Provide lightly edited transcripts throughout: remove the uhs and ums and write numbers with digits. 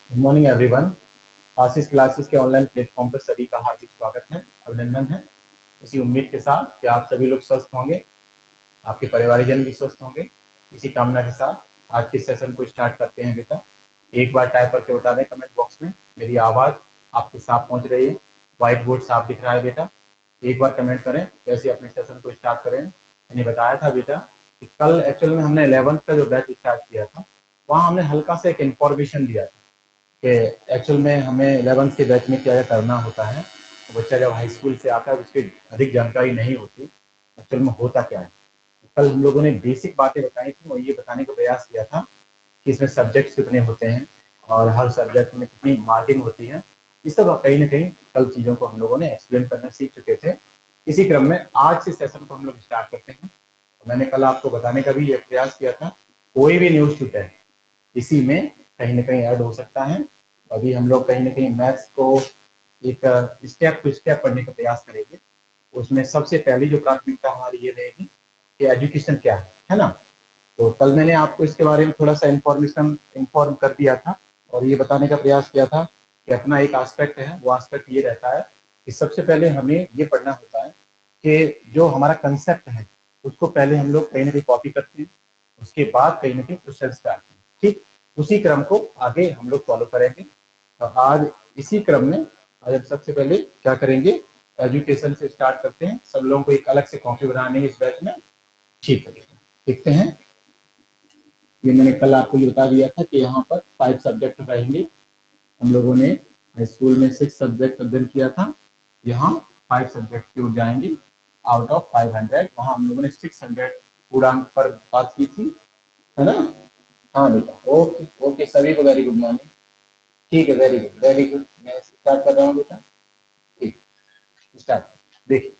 Good morning everyone. Ashish classes के online platform पर सभी का हार्दिक स्वागत है, अभिनंदन है। इसी उम्मीद के साथ कि आप सभी लोग स्वस्थ होंगे, आपके परिवारजन भी स्वस्थ होंगे। इसी कामना के साथ आज के सेशन को स्टार्ट करते हैं। बेटा एक बार टाइप करके बता दें कमेंट बॉक्स में, मेरी आवाज़ आपके साथ पहुंच रही है, व्हाइट बोर्ड साफ दिख रहा है। बेटा एक बार कमेंट करें कैसे अपने सेशन को स्टार्ट करें। मैंने बताया था बेटा कि कल एक्चुअल में हमने 11th का जो बैच स्टार्ट किया था, वहाँ हमने हल्का सा एक इन्फॉर्मेशन दिया था कि एक्चुअल में हमें 11th के बैच में क्या क्या करना होता है। तो बच्चा जब हाई स्कूल से आता है उसकी अधिक जानकारी नहीं होती एक्चुअल में होता क्या है। कल हम लोगों ने बेसिक बातें बताई थी और ये बताने का प्रयास किया था कि इसमें सब्जेक्ट्स कितने होते हैं और हर सब्जेक्ट में कितनी मार्किंग होती है। इस सब कहीं ना कहीं कल चीज़ों को हम लोगों ने एक्सप्लेन करना सीख चुके थे। इसी क्रम में आज से सेशन को हम लोग स्टार्ट करते हैं। मैंने कल आपको बताने का भी ये प्रयास किया था, कोई भी न्यूज स्टूडेंट इसी में कहीं ना कहीं ऐड हो सकता है। अभी हम लोग कहीं ना कहीं मैथ्स को एक स्टेप टू स्टेप पढ़ने का प्रयास करेंगे। उसमें सबसे पहली जो प्राथमिकता हमारी ये रहेगी कि एजुकेशन क्या है ना। तो कल मैंने आपको इसके बारे में थोड़ा सा इन्फॉर्मेशन इन्फॉर्म कर दिया था और ये बताने का प्रयास किया था कि अपना एक एस्पेक्ट है, वो एस्पेक्ट ये रहता है कि सबसे पहले हमें ये पढ़ना होता है कि जो हमारा कंसेप्ट है उसको पहले हम लोग कहीं ना कहीं कॉपी करते हैं, उसके बाद कहीं ना कहीं क्वेश्चन आते हैं। ठीक उसी क्रम को आगे हम लोग फॉलो करेंगे। तो आज इसी क्रम में आज हम सबसे पहले क्या करेंगे, एजुकेशन से स्टार्ट करते हैं। सब लोगों को एक अलग से कॉपी बनानी है इस बैच में। ठीक है, देखते हैं। ये मैंने कल आपको ये बता दिया था कि यहाँ पर 5 सब्जेक्ट रहेंगे। हम लोगों ने हाई स्कूल में 6 सब्जेक्ट अध्ययन किया था, यहाँ 5 सब्जेक्ट की ओर जाएंगे आउट ऑफ 500। वहाँ हम लोगों ने 600 पूर्णांक पर बात की थी, है ना। हाँ बेटा, ओके ओके, सभी को वेरी गुड मॉर्निंग। ठीक है, वेरी गुड वेरी गुड। मैं स्टार्ट कर रहा हूँ बेटा। ठीक, स्टार्ट। देखिए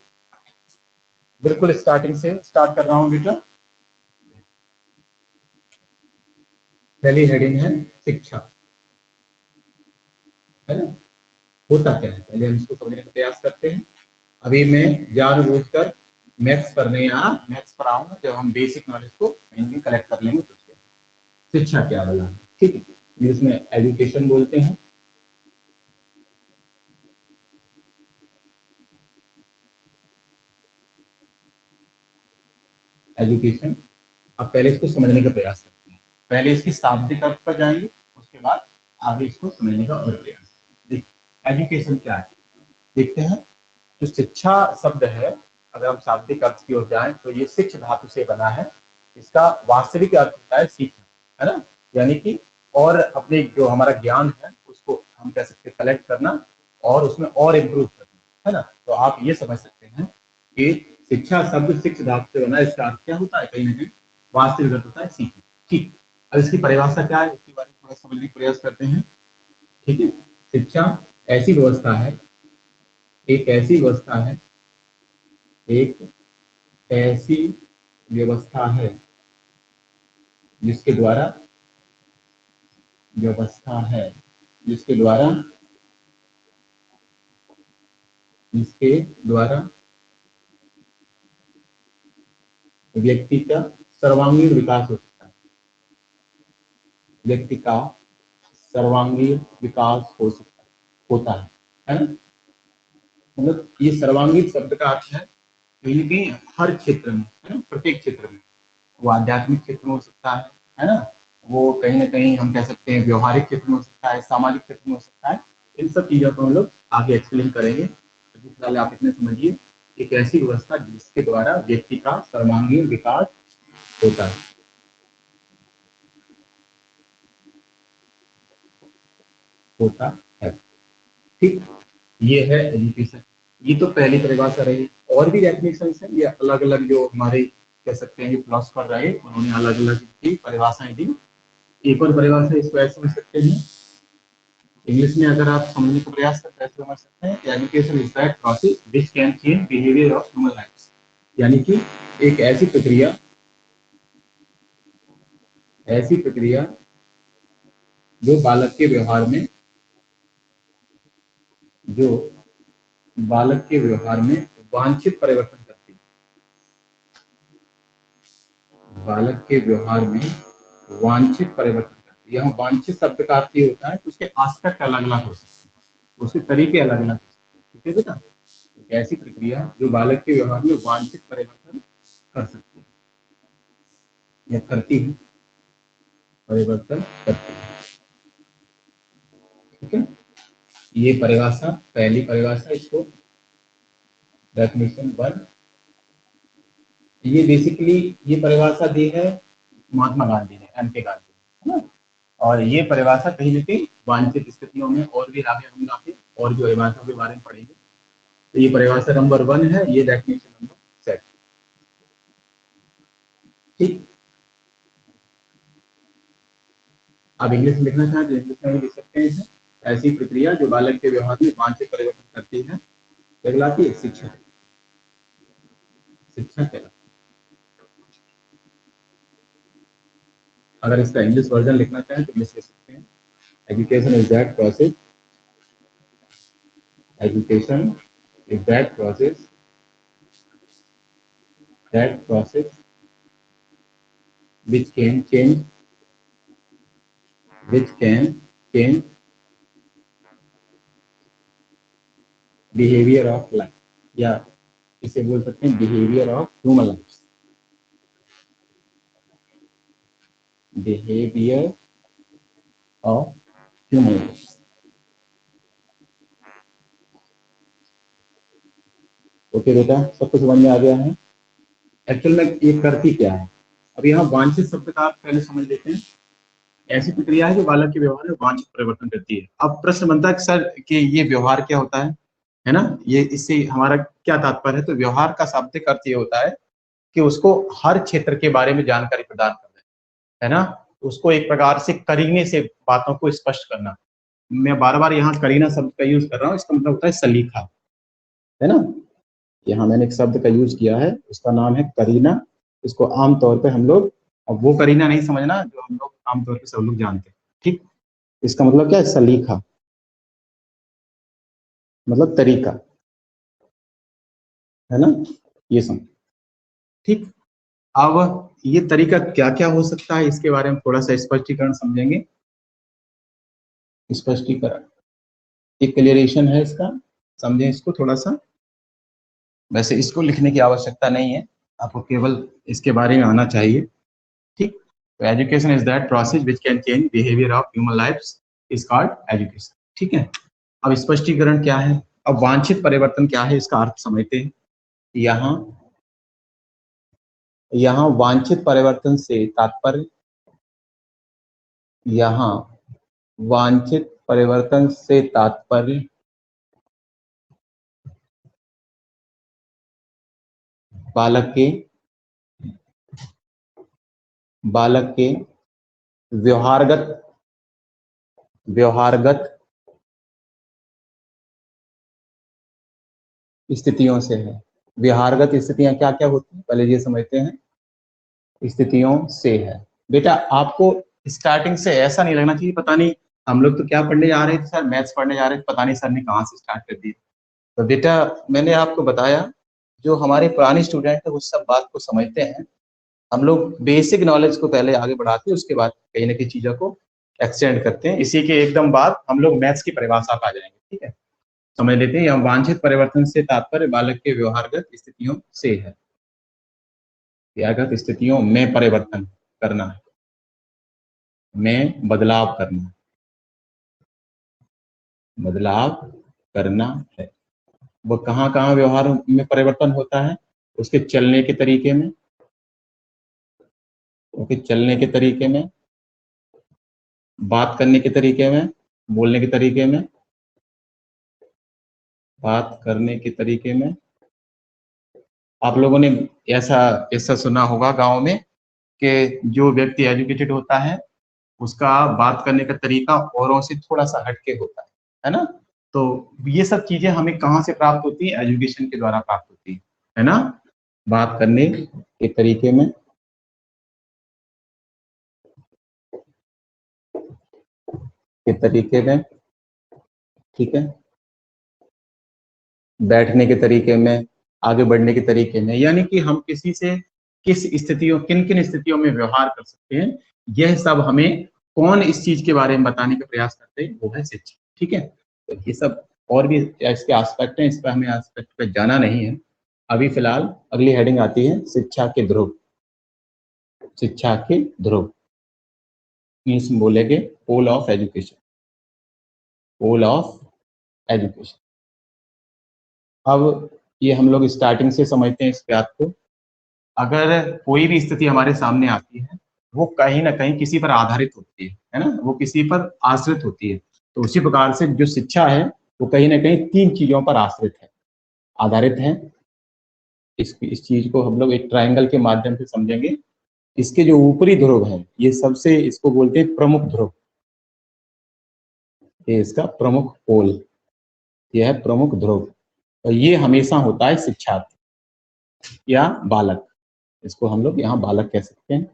बिल्कुल स्टार्टिंग से स्टार्ट कर रहा हूँ बेटा। पहली हेडिंग है शिक्षा, है ना। होता क्या है पहले हम इसको समझने का प्रयास करते हैं। अभी मैं जानबूझकर मैथ्स पर नहीं आ मैथ्स पर आऊंगा, जब हम बेसिक नॉलेज को कलेक्ट कर लेंगे तो उसके शिक्षा क्या बोला, ठीक है। इसमें एजुकेशन बोलते हैं। एजुकेशन, अब पहले इसको समझने का प्रयास करते हैं। पहले इसकी शाब्दिक अर्थ पर जाएंगे, उसके बाद आगे इसको समझने का और प्रयास। देखिए एजुकेशन क्या है, देखते हैं। जो शिक्षा शब्द है, अगर हम शाब्दिक अर्थ की ओर जाएं तो ये शिक्ष धातु से बना है। इसका वास्तविक अर्थ होता है सीखना, है ना। यानी कि और अपने जो हमारा ज्ञान है उसको हम कह सकते हैं कलेक्ट करना और उसमें और इम्प्रूव करना, है ना। तो आप ये समझ सकते हैं कि शिक्षा शब्द शिक्ष धातु से बना है। इसका अर्थ क्या होता है, कहीं ना कहीं वास्तविक अर्थ होता है सीखना। ठीक, अब इसकी परिभाषा क्या है इसके बारे में थोड़ा समझने का प्रयास करते हैं। ठीक है, शिक्षा ऐसी व्यवस्था है, एक ऐसी व्यवस्था है, एक ऐसी व्यवस्था है जिसके द्वारा व्यवस्था है जिसके द्वारा जिसके द्वारा व्यक्ति का सर्वांगीण विकास हो सकता है। व्यक्ति का सर्वांगीण विकास हो सकता है, होता है ना। मतलब ये सर्वांगीण शब्द का अर्थ है कहीं भी हर क्षेत्र में, है ना, प्रत्येक क्षेत्र में। वो आध्यात्मिक क्षेत्र में हो सकता है ना। वो कहीं ना कहीं हम कह सकते हैं व्यवहारिक क्षेत्र में हो सकता है, सामाजिक क्षेत्र में हो सकता है। इन सब चीजों को हम लोग आगे एक्सप्लेन करेंगे। तो फिलहाल आप इतने समझिए, एक ऐसी व्यवस्था जिसके द्वारा व्यक्ति का सर्वांगीण विकास होता है, होता है। ठीक, ये है एजुकेशन। ये तो पहली परिभाषा रही। और भी डेफिनेशन है, ये अलग अलग जो हमारे कह सकते हैं फिलोसफर रहे उन्होंने अलग अलग की परिभाषाएं दी। एक और परिभाषा इसको ऐसे समझ सकते हैं, इंग्लिश में अगर आप समझने का प्रयास करते हैं समझ सकते हैं, education is that process which can change behaviour of human life. यानी कि एक ऐसी प्रक्रिया जो बालक के व्यवहार में जो बालक के व्यवहार में वांछित परिवर्तन करती है। बालक के व्यवहार में वांछित परिवर्तन करती यहाँ वांछित शब्द का अर्थ ये होता है कि उसके एस्पेक्ट अलग अलग हो सकते हैं, उसके तरीके अलग अलग हो सकते हैं। ठीक है बेटा, एक ऐसी प्रक्रिया जो बालक के व्यवहार में वांछित परिवर्तन कर सकती है या करती है, परिवर्तन करती है। ठीक है, ये परिभाषा, पहली परिभाषा, इसको डेफिनेशन 1। ये बेसिकली ये परिभाषा दी है महात्मा गांधी ने, एम.के. गांधी ने, है ना। और ये परिभाषा कहीं ना कहीं वांछित स्थितियों में और भी आगे हम आगे और भी परिभाषाओं के बारे में पढ़ेंगे। तो ये परिभाषा नंबर 1 है, ये डेफिनेशन नंबर 7। ठीक, आप इंग्लिश में लिखना चाहें तो इंग्लिश में भी लिख सकते हैं। ऐसी प्रक्रिया जो बालक के व्यवहार में वांछित परिवर्तन करती है, कहलाती है शिक्षा। शिक्षा कहलाती है। अगर इसका इंग्लिश वर्जन लिखना चाहें तो इंग्लिश लिख सकते हैं। Education is that process, education is that process, that process which can change behavior of life, या इसे बोल सकते हैं behavior of human life, behavior of human life। Okay बेटा, सब कुछ समझ में आ गया है। एक्चुअल में ये करती क्या है, अब यहाँ वांछित शब्द का आप पहले समझ लेते हैं। ऐसी प्रक्रिया है जो बालक के व्यवहार में वांछित परिवर्तन करती है। अब प्रश्न बनता है कि सर कि ये व्यवहार क्या होता है ना, ये इससे हमारा क्या तात्पर्य है। तो व्यवहार का शाब्दिक अर्थ ये होता है कि उसको हर क्षेत्र के बारे में जानकारी प्रदान करना है ना, उसको एक प्रकार से करीने से बातों को स्पष्ट करना। मैं बार बार यहाँ करीना शब्द का यूज कर रहा हूँ, इसका मतलब होता है सलीका, है ना। यहाँ मैंने एक शब्द का यूज किया है, उसका नाम है करीना। इसको आमतौर पे हम लोग, अब वो करीना नहीं समझना जो हम लोग आमतौर पे सब लोग जानते हैं। ठीक, इसका मतलब क्या है, सलीका मतलब तरीका, है ना, ये समझ। ठीक, अब ये तरीका क्या क्या हो सकता है इसके बारे में थोड़ा सा स्पष्टीकरण समझेंगे। स्पष्टीकरण, एक क्लियरेशन है इसका, समझें इसको थोड़ा सा। वैसे इसको लिखने की आवश्यकता नहीं है, आपको केवल इसके बारे में आना चाहिए। ठीक, तो education is that process which can change behaviour of human lifes is called education. ठीक है, अब स्पष्टीकरण क्या है, अब वांछित परिवर्तन क्या है इसका अर्थ समझते हैं। यहाँ वांछित परिवर्तन से तात्पर्य, यहाँ वांछित परिवर्तन से तात्पर्य बालक के व्यवहारगत स्थितियों से है। व्यवहारगत स्थितियां क्या क्या होती हैं पहले ये समझते हैं। स्थितियों से है बेटा, आपको स्टार्टिंग से ऐसा नहीं लगना चाहिए पता नहीं हम लोग तो क्या पढ़ने जा रहे थे सर, मैथ्स पढ़ने जा रहे थे, पता नहीं सर ने कहाँ से स्टार्ट कर दिया। तो बेटा मैंने आपको बताया, जो हमारे पुराने स्टूडेंट है उस सब बात को समझते हैं। हम लोग बेसिक नॉलेज को पहले आगे बढ़ाते हैं, उसके बाद कहीं ना कहीं चीजों को एक्सटेंड करते हैं। इसी के एकदम बाद हम लोग मैथ्स की परिभाषा पर आ जाएंगे। ठीक है, समझ लेते हैं। यहाँ वांछित परिवर्तन से तात्पर्य बालक के व्यवहारगत स्थितियों से है। व्यवहारगत स्थितियों में परिवर्तन करना है, में बदलाव करना है। वो कहाँ कहाँ व्यवहार में परिवर्तन होता है, उसके चलने के तरीके में, बात करने के तरीके में, बोलने के तरीके में, बात करने के तरीके में। आप लोगों ने ऐसा सुना होगा गांव में कि जो व्यक्ति एजुकेटेड होता है उसका बात करने का तरीका औरों से थोड़ा सा हटके होता है ना। तो ये सब चीजें हमें कहाँ से प्राप्त होती है, एजुकेशन के द्वारा प्राप्त होती है ना। बात करने के तरीके में, ठीक है, बैठने के तरीके में, आगे बढ़ने के तरीके में, यानी कि हम किसी से किन किन स्थितियों में व्यवहार कर सकते हैं, यह सब हमें कौन इस चीज के बारे में बताने का प्रयास करते हैं, वो है शिक्षा। ठीक है, तो ये सब और भी इसके एस्पेक्ट हैं, इस पर हमें एस्पेक्ट पे जाना नहीं है अभी। फिलहाल अगली हेडिंग आती है शिक्षा के ध्रुव। शिक्षा के ध्रुव मीन्स बोलेंगे pole of education, pole of education. अब ये हम लोग स्टार्टिंग से समझते हैं इस बात को, अगर कोई भी स्थिति हमारे सामने आती है वो कहीं ना कहीं किसी पर आधारित होती है ना, वो किसी पर आश्रित होती है। तो उसी प्रकार से जो शिक्षा है वो कहीं ना कहीं तीन चीजों पर आश्रित है, आधारित है। इस चीज को हम लोग एक ट्रायंगल के माध्यम से समझेंगे। इसके जो ऊपरी ध्रुव है ये सबसे, इसको बोलते हैं प्रमुख ध्रुव, ये इसका प्रमुख पोल, यह है प्रमुख ध्रुव। और ये हमेशा होता है शिक्षार्थी या बालक, इसको हम लोग यहाँ बालक कह सकते हैं।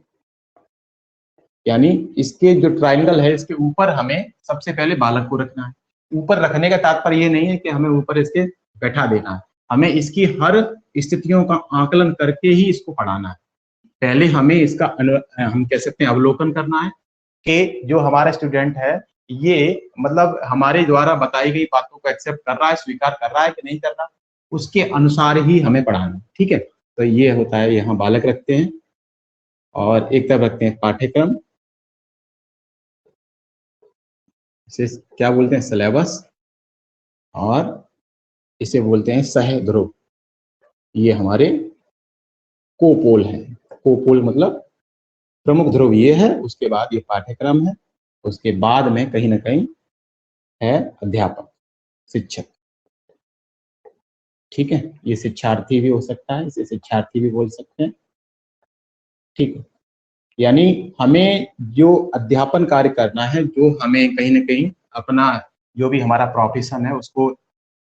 यानी इसके जो ट्रायंगल है इसके ऊपर हमें सबसे पहले बालक को रखना है। ऊपर रखने का तात्पर्य ये नहीं है कि हमें ऊपर इसके बैठा देना है, हमें इसकी हर स्थितियों का आकलन करके ही इसको पढ़ाना है। पहले हमें इसका हम कह सकते हैं अवलोकन करना है कि जो हमारा स्टूडेंट है ये मतलब हमारे द्वारा बताई गई बातों को एक्सेप्ट कर रहा है, स्वीकार कर रहा है कि नहीं कर रहा, उसके अनुसार ही हमें पढ़ाना है। ठीक है, तो ये होता है, यहाँ बालक रखते हैं और एक तरफ रखते हैं पाठ्यक्रम, इसे क्या बोलते हैं सिलेबस, और इसे बोलते हैं सह ध्रुव। ये हमारे कोपोल हैं। कोपोल मतलब प्रमुख ध्रुव ये है, उसके बाद ये पाठ्यक्रम है, उसके बाद में कहीं ना कहीं है अध्यापक, शिक्षक। ठीक है, ये शिक्षार्थी भी हो सकता है, इसे शिक्षार्थी भी बोल सकते हैं। ठीक है, यानी हमें जो अध्यापन कार्य करना है, जो हमें कहीं ना कहीं अपना जो भी हमारा प्रोफेशन है उसको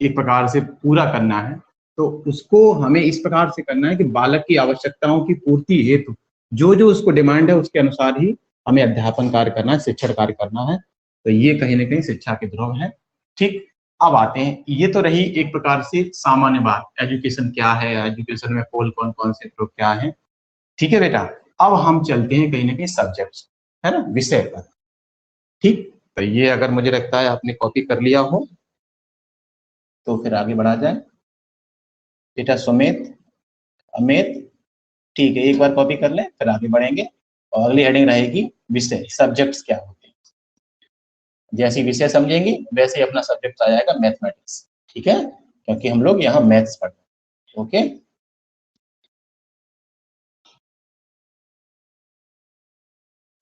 एक प्रकार से पूरा करना है, तो उसको हमें इस प्रकार से करना है कि बालक की आवश्यकताओं की पूर्ति हेतु जो जो उसको डिमांड है उसके अनुसार ही हमें अध्यापन कार्य करना है, शिक्षण कार्य करना है। तो ये कहीं ना कहीं शिक्षा के ध्रुव है। ठीक, अब आते हैं, ये तो रही एक प्रकार से सामान्य बात, एजुकेशन क्या है, एजुकेशन में पोल कौन कौन से ध्रुव क्या है। ठीक है बेटा, अब हम चलते हैं कहीं ना कहीं सब्जेक्ट्स, है ना, विषय पर। ठीक, तो ये अगर मुझे लगता है आपने कॉपी कर लिया हो तो फिर आगे बढ़ा जाए। बेटा सुमित, अमित, ठीक है, एक बार कॉपी कर लें फिर आगे बढ़ेंगे। और अगली हेडिंग रहेगी विषय, सब्जेक्ट्स क्या होते हैं। जैसे विषय समझेंगे वैसे ही अपना सब्जेक्ट आ जाएगा मैथमेटिक्स। ठीक है, क्योंकि हम लोग यहाँ मैथ्स पढ़ रहे हैं। ओके,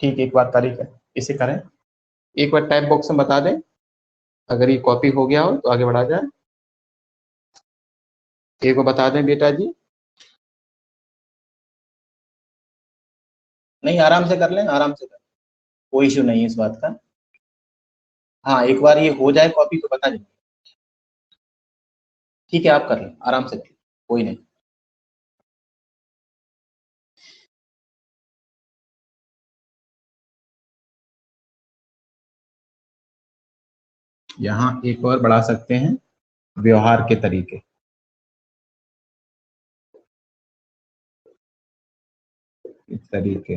ठीक, एक बार तारीख है इसे करें, एक बार टाइप बॉक्स में बता दें अगर ये कॉपी हो गया हो तो आगे बढ़ा जाए। एक बार बता दें बेटा जी। नहीं, आराम से कर लें, आराम से कर, कोई इश्यू नहीं है इस बात का। हाँ, एक बार ये हो जाए कॉपी तो बता दें। ठीक है, आप कर लें, आराम से कर लें, कोई नहीं। यहाँ एक और बढ़ा सकते हैं व्यवहार के तरीके। इस तरीके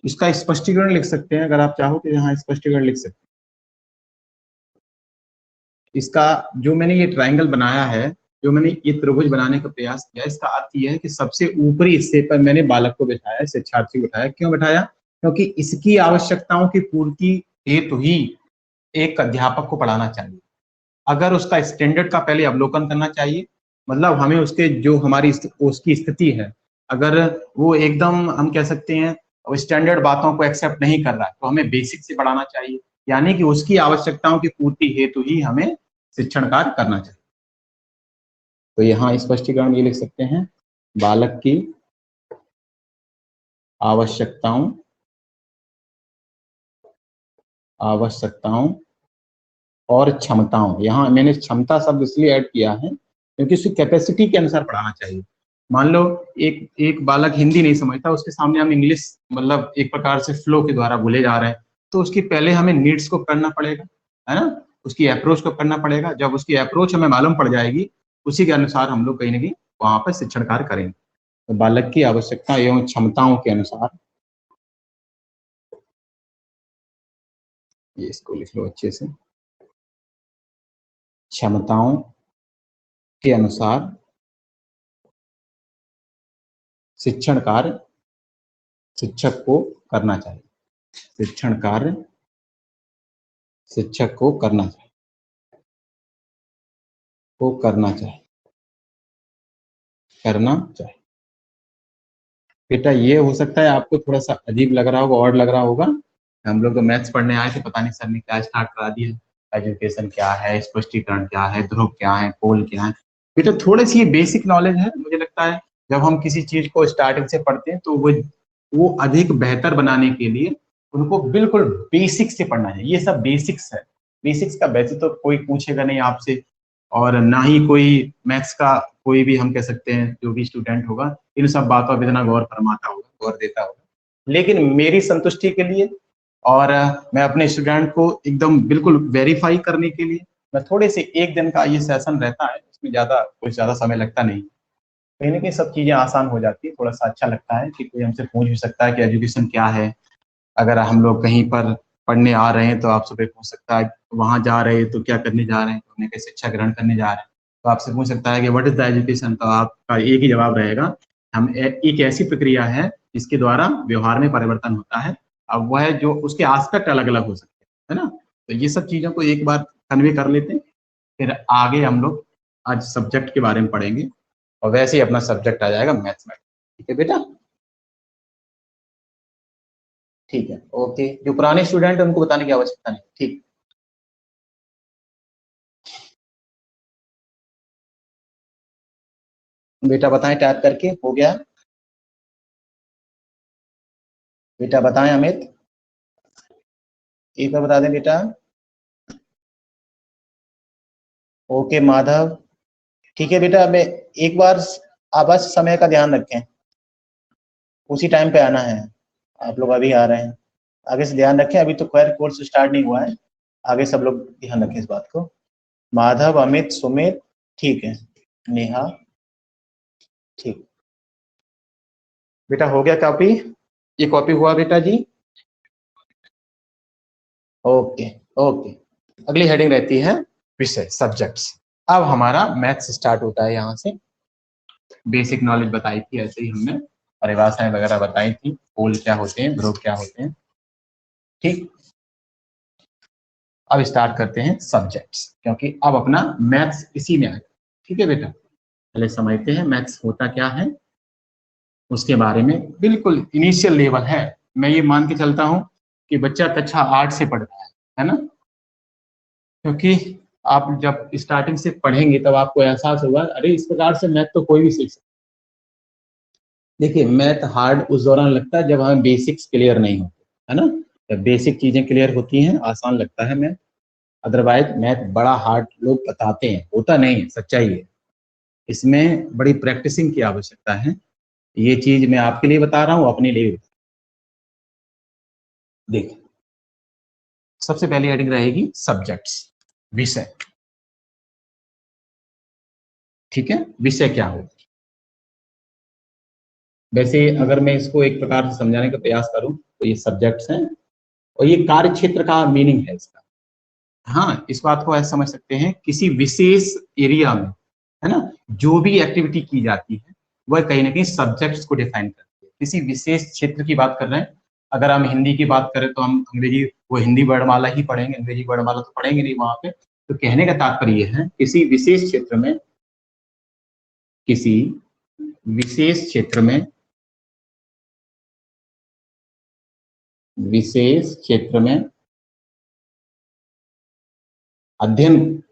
इसका स्पष्टीकरण लिख सकते हैं, अगर आप चाहो तो यहाँ स्पष्टीकरण लिख सकते हैं। इसका जो मैंने ये ट्रायंगल बनाया है, जो मैंने ये त्रिभुज बनाने का प्रयास किया, इसका अर्थ यह है कि सबसे ऊपरी हिस्से पर मैंने बालक को बिठाया, शिक्षार्थी को बिठाया। क्यों बिठाया? क्योंकि इसकी आवश्यकताओं की पूर्ति हेतु ही एक अध्यापक को पढ़ाना चाहिए। अगर उसका स्टैंडर्ड का पहले अवलोकन करना चाहिए, मतलब हमें उसके जो हमारी उसकी स्थिति है, अगर वो एकदम हम कह सकते हैं स्टैंडर्ड बातों को एक्सेप्ट नहीं कर रहा है तो हमें बेसिक से पढ़ाना चाहिए। यानी कि उसकी आवश्यकताओं की पूर्ति हेतु ही हमें शिक्षण कार्य करना चाहिए। तो यहाँ स्पष्टीकरण ये लिख सकते हैं, बालक की आवश्यकताओं और क्षमताओं, यहाँ मैंने क्षमता शब्द इसलिए ऐड किया है क्योंकि उसकी कैपेसिटी के अनुसार पढ़ाना चाहिए। मान लो एक एक बालक हिंदी नहीं समझता, उसके सामने हम इंग्लिश मतलब एक प्रकार से फ्लो के द्वारा बोले जा रहे हैं, तो उसकी पहले हमें नीड्स को करना पड़ेगा, है ना, उसकी अप्रोच को करना पड़ेगा। जब उसकी अप्रोच हमें मालूम पड़ जाएगी उसी के अनुसार हम लोग कहीं ना कहीं वहां पर शिक्षण कार्य करेंगे। तो बालक की आवश्यकता एवं क्षमताओं के अनुसार, ये इसको लिख लो अच्छे से, क्षमताओं के अनुसार शिक्षण कार्य शिक्षक को करना चाहिए। शिक्षण कार्य शिक्षक को करना चाहिए, करना चाहिए। बेटा ये हो सकता है आपको थोड़ा सा अजीब लग रहा होगा, और लग रहा होगा, हम लोग तो मैथ्स पढ़ने आए थे, पता नहीं सर ने क्या स्टार्ट करा दिया, एजुकेशन क्या है, स्पष्टीकरण क्या है, ध्रुव क्या है, पोल क्या है। बेटा थोड़ी सी बेसिक नॉलेज है, मुझे लगता है जब हम किसी चीज को स्टार्टिंग से पढ़ते हैं तो वो अधिक बेहतर बनाने के लिए उनको बिल्कुल बेसिक से पढ़ना चाहिए। ये सब बेसिक्स है, बेसिक्स का वैसे तो कोई पूछेगा नहीं आपसे, और ना ही कोई मैथ्स का कोई भी हम कह सकते हैं जो भी स्टूडेंट होगा इन सब बातों पर इतना गौर फरमाता होगा, गौर देता होगा। लेकिन मेरी संतुष्टि के लिए और मैं अपने स्टूडेंट को एकदम बिल्कुल वेरीफाई करने के लिए मैं थोड़े से एक दिन का ये सेशन रहता है, इसमें कुछ ज्यादा समय लगता नहीं, कहीं ना कहीं सब चीजें आसान हो जाती है, थोड़ा सा अच्छा लगता है कि कोई हमसे पूछ भी सकता है कि एजुकेशन क्या है। अगर हम लोग कहीं पर पढ़ने आ रहे हैं तो आपसे कोई पूछ सकता है वहां जा रहे हैं तो क्या करने जा रहे हैं, तो हमने कैसे शिक्षा ग्रहण करने जा रहे हैं, तो आपसे पूछ सकता है कि व्हाट इज द एजुकेशन, तो आपका एक ही जवाब रहेगा, एक ऐसी प्रक्रिया है जिसके द्वारा व्यवहार में परिवर्तन होता है। अब वह जो उसके आस्पेक्ट अलग अलग हो सकते हैं, है ना। तो ये सब चीजों को एक बार कन्वे कर लेते हैं, फिर आगे हम लोग आज सब्जेक्ट के बारे में पढ़ेंगे, और वैसे ही अपना सब्जेक्ट आ जाएगा मैथमेटिक्स। ठीक है बेटा, ठीक है, ओके। जो पुराने स्टूडेंट है उनको बताने की आवश्यकता नहीं, ठीक। बेटा बताएं टाइप करके, हो गया? बेटा बताएं अमित, एक बार बता दें बेटा। ओके माधव, ठीक है बेटा। मैं एक बार आप बस समय का ध्यान रखें, उसी टाइम पे आना है, आप लोग अभी आ रहे हैं, आगे से ध्यान रखें, अभी तो खैर कोर्स स्टार्ट नहीं हुआ है, आगे सब लोग ध्यान रखें इस बात को। माधव, अमित, सुमित, ठीक है, नेहा, ठीक। बेटा हो गया कॉपी? ये कॉपी हुआ बेटा जी? Okay, okay. अगली हेडिंग रहती है विषय, सब्जेक्ट्स। अब हमारा मैथ्स स्टार्ट होता है, यहाँ से बेसिक नॉलेज बताई थी, ऐसे ही हमने परिभाषाएं वगैरह बताई थी, पोल क्या होते हैं, ध्रुव क्या होते हैं, ठीक। अब स्टार्ट करते हैं सब्जेक्ट्स, क्योंकि अब अपना मैथ्स इसी में आएगा। ठीक है बेटा, पहले समझते हैं मैथ्स होता क्या है, उसके बारे में बिल्कुल इनिशियल लेवल है। मैं ये मान के चलता हूँ कि बच्चा कक्षा 8 से पढ़ रहा है ना, क्योंकि आप जब स्टार्टिंग से पढ़ेंगे तब आपको एहसास होगा अरे इस प्रकार से मैथ तो कोई भी सीख सकता है। देखिए मैथ हार्ड उस दौरान लगता है जब हमें बेसिक्स क्लियर नहीं होते, है ना। जब बेसिक चीजें क्लियर होती हैं आसान लगता है मैथ, अदरवाइज मैथ बड़ा हार्ड लोग बताते हैं, होता नहीं है, सच्चाई है। इसमें बड़ी प्रैक्टिसिंग की आवश्यकता है, ये चीज मैं आपके लिए बता रहा हूँ, अपने लिए। देखिए सबसे पहली हेडिंग रहेगी सब्जेक्ट्स, विषय। ठीक है, विषय क्या हो, वैसे अगर मैं इसको एक प्रकार से समझाने का प्रयास करूं तो ये सब्जेक्ट्स हैं, और ये कार्य क्षेत्र का मीनिंग है इसका। हाँ, इस बात को ऐसे समझ सकते हैं, किसी विशेष एरिया में, है ना, जो भी एक्टिविटी की जाती है वह कहीं ना कहीं सब्जेक्ट्स को डिफाइन करती है। किसी विशेष क्षेत्र की बात कर रहे हैं, अगर हम हिंदी की बात करें तो हम अंग्रेजी, वो हिंदी वर्णमाला ही पढ़ेंगे, अंग्रेजी वर्णमाला तो पढ़ेंगे नहीं वहां पे। तो कहने का तात्पर्य यह है, किसी विशेष क्षेत्र में, किसी विशेष क्षेत्र में, विशेष क्षेत्र में अध्ययन,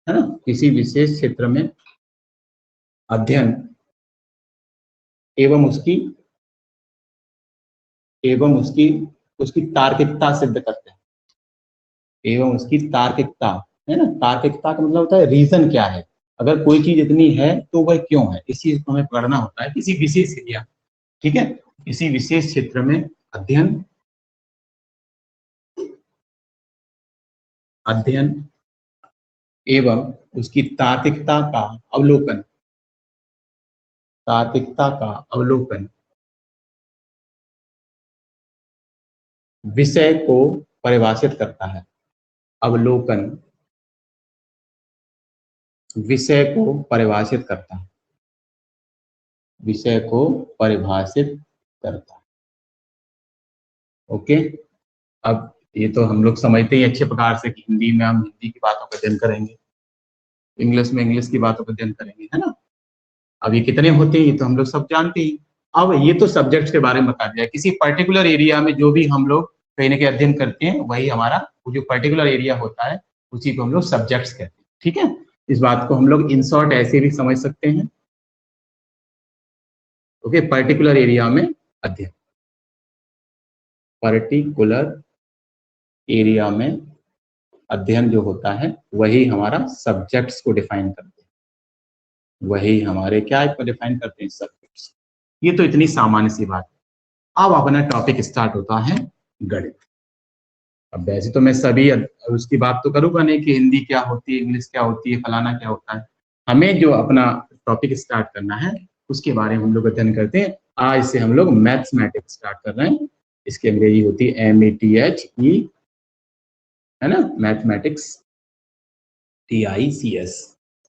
है ना, किसी विशेष क्षेत्र में अध्ययन एवं उसकी एवं उसकी उसकी तार्किकता सिद्ध करते हैं, एवं उसकी तार्किकता, है ना। तार्किकता का मतलब होता है रीजन क्या है, अगर कोई चीज इतनी है तो वह क्यों है, इस चीज को हमें पढ़ना होता है किसी विशेष एरिया। ठीक है, किसी विशेष क्षेत्र में अध्ययन, अध्ययन एवं उसकी तात्विकता का अवलोकन, तात्विकता का अवलोकन विषय को परिभाषित करता है। अवलोकन विषय को परिभाषित करता है, विषय को परिभाषित करता है। ओके, अब ये तो हम लोग समझते ही अच्छे प्रकार से कि हिंदी में हम हिंदी की बातों का अध्ययन करेंगे, इंग्लिश में इंग्लिश की बातों का अध्ययन करेंगे, है ना। अब ये कितने होते हैं ये तो हम लोग सब जानते ही। अब ये तो सब्जेक्ट्स के बारे में बता दिया, किसी पर्टिकुलर एरिया में जो भी हम लोग कहीं ना कहीं अध्ययन करते हैं वही हमारा वो जो पर्टिकुलर एरिया होता है उसी को हम लोग सब्जेक्ट्स कहते हैं। ठीक है, इस बात को हम लोग इन शॉर्ट ऐसे भी समझ सकते हैं। ओके, पर्टिकुलर एरिया में अध्ययन, पर्टिकुलर एरिया में अध्ययन जो होता है वही हमारा सब्जेक्ट्स को डिफाइन करते हैं, वही हमारे क्या को डिफाइन करते हैं, सब्जेक्ट्स। ये तो इतनी सामान्य सी बात है। अब अपना टॉपिक स्टार्ट होता है गणित। अब वैसे तो मैं सभी उसकी बात तो करूंगा नहीं कि हिंदी क्या होती है, इंग्लिश क्या होती है, फलाना क्या होता है। हमें जो अपना टॉपिक स्टार्ट करना है उसके बारे में हम लोग अध्ययन करते हैं। आज से हम लोग मैथमेटिक्स स्टार्ट कर रहे हैं। इसकी अंग्रेजी होती है METHE, है ना, मैथमेटिक्स, TICS,